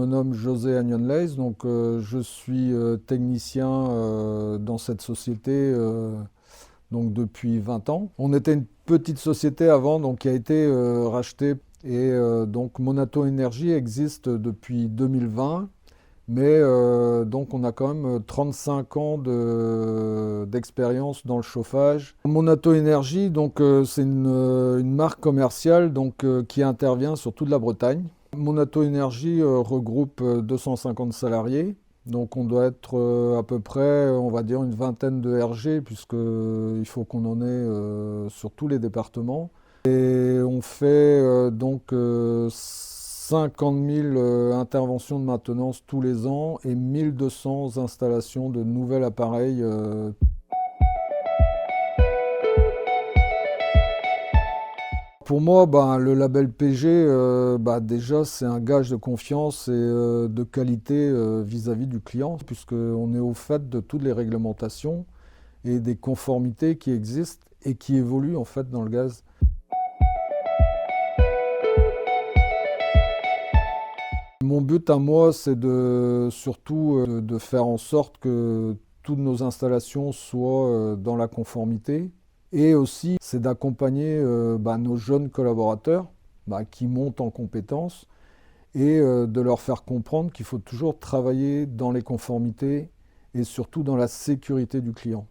me nomme José Agnonleis, donc je suis technicien dans cette société donc depuis 20 ans. On était une petite société avant donc, qui a été rachetée et donc Monato Energy existe depuis 2020. Mais donc on a quand même 35 ans d'expérience dans le chauffage. Monato Energy, donc c'est une marque commerciale donc, qui intervient sur toute la Bretagne. Monato Energy regroupe 250 salariés. Donc on doit être à peu près, on va dire, une vingtaine de RG, puisqu'il faut qu'on en ait sur tous les départements. Et on fait donc 50 000 interventions de maintenance tous les ans et 1200 installations de nouvel appareil. Pour moi, le label PG, déjà, c'est un gage de confiance et de qualité vis-à-vis du client, puisqu'on est au fait de toutes les réglementations et des conformités qui existent et qui évoluent en fait dans le gaz. Mon but à moi, c'est surtout de faire en sorte que toutes nos installations soient dans la conformité. Et aussi, c'est d'accompagner nos jeunes collaborateurs qui montent en compétences et de leur faire comprendre qu'il faut toujours travailler dans les conformités et surtout dans la sécurité du client.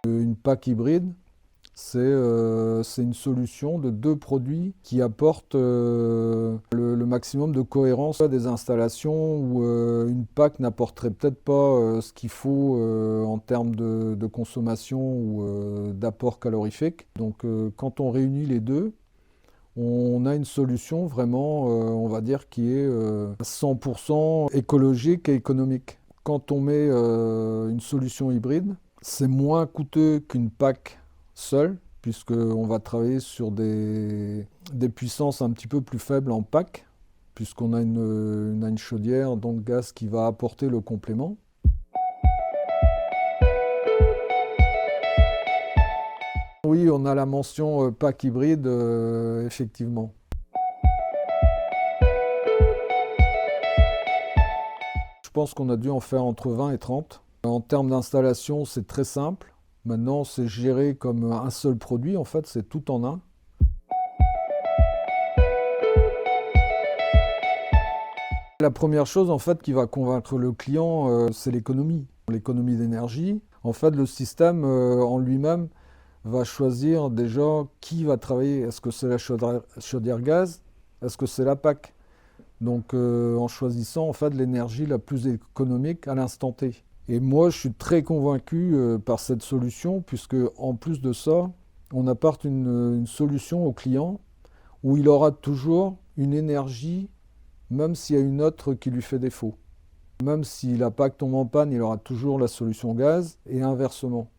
Une PAC hybride, c'est une solution de deux produits qui apportent le maximum de cohérence à des installations où une PAC n'apporterait peut-être pas ce qu'il faut en termes de consommation ou d'apport calorifique. Donc quand on réunit les deux, on a une solution vraiment, on va dire, qui est à 100% écologique et économique. Quand on met une solution hybride, c'est moins coûteux qu'une PAC seule, puisqu'on va travailler sur des puissances un petit peu plus faibles en PAC, puisqu'on a une chaudière, donc gaz, qui va apporter le complément. Oui, on a la mention PAC hybride, effectivement. Je pense qu'on a dû en faire entre 20 et 30. En termes d'installation, c'est très simple. Maintenant, c'est géré comme un seul produit, en fait, c'est tout en un. La première chose, en fait, qui va convaincre le client, c'est l'économie. L'économie d'énergie. En fait, le système en lui-même va choisir déjà qui va travailler. Est-ce que c'est la chaudière gaz? Est-ce que c'est la PAC? Donc, en choisissant, en fait, l'énergie la plus économique à l'instant T. Et moi, je suis très convaincu par cette solution, puisque en plus de ça, on apporte une solution au client où il aura toujours une énergie, même s'il y a une autre qui lui fait défaut. Même si la PAC tombe en panne, il aura toujours la solution gaz et inversement.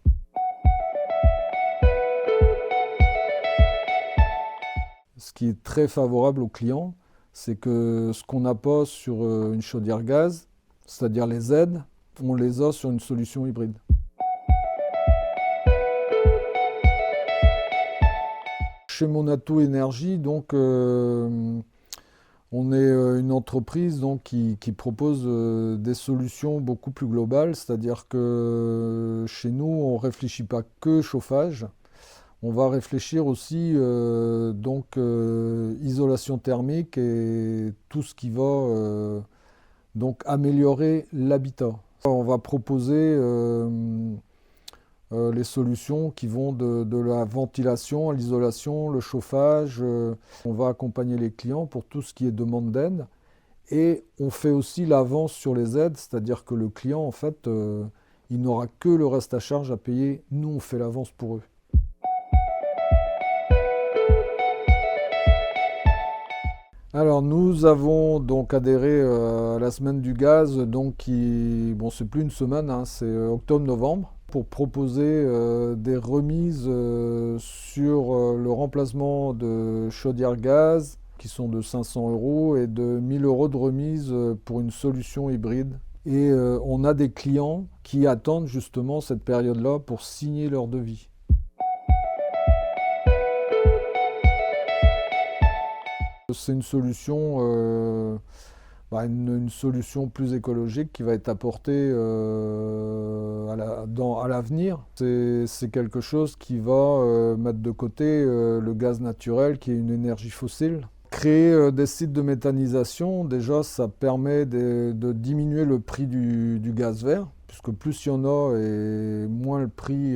Ce qui est très favorable au client, c'est que ce qu'on n'a pas sur une chaudière gaz, c'est-à-dire les aides, on les a sur une solution hybride. Chez Monato Energy, donc, on est une entreprise donc, qui propose des solutions beaucoup plus globales, c'est-à-dire que chez nous, on ne réfléchit pas que chauffage, on va réfléchir aussi isolation thermique et tout ce qui va donc améliorer l'habitat. On va proposer les solutions qui vont de la ventilation à l'isolation, le chauffage. On va accompagner les clients pour tout ce qui est demande d'aide. Et on fait aussi l'avance sur les aides, c'est-à-dire que le client, en fait, il n'aura que le reste à charge à payer. Nous, on fait l'avance pour eux. Alors nous avons donc adhéré à la semaine du gaz, donc c'est plus une semaine, hein, c'est octobre-novembre, pour proposer des remises sur le remplacement de chaudières gaz qui sont de 500 € et de 1000 € de remise pour une solution hybride. Et on a des clients qui attendent justement cette période-là pour signer leur devis. C'est une solution, une solution plus écologique qui va être apportée à l'avenir. C'est quelque chose qui va mettre de côté le gaz naturel qui est une énergie fossile. Créer des sites de méthanisation, déjà, ça permet de diminuer le prix du gaz vert, puisque plus il y en a et moins le prix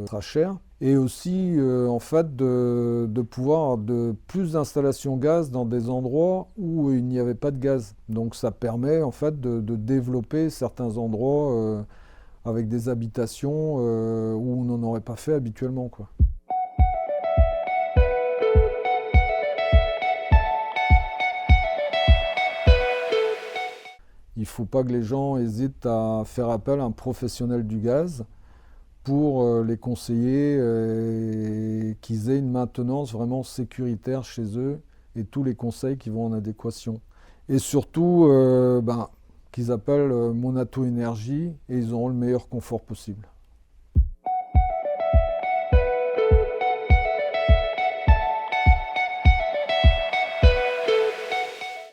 sera cher. Et aussi, en fait, de pouvoir avoir plus d'installations gaz dans des endroits où il n'y avait pas de gaz. Donc ça permet, en fait, de développer certains endroits avec des habitations où on n'en aurait pas fait habituellement, quoi. Il ne faut pas que les gens hésitent à faire appel à un professionnel du gaz pour les conseiller et qu'ils aient une maintenance vraiment sécuritaire chez eux et tous les conseils qui vont en adéquation. Et surtout, qu'ils appellent Monato Énergie et ils auront le meilleur confort possible.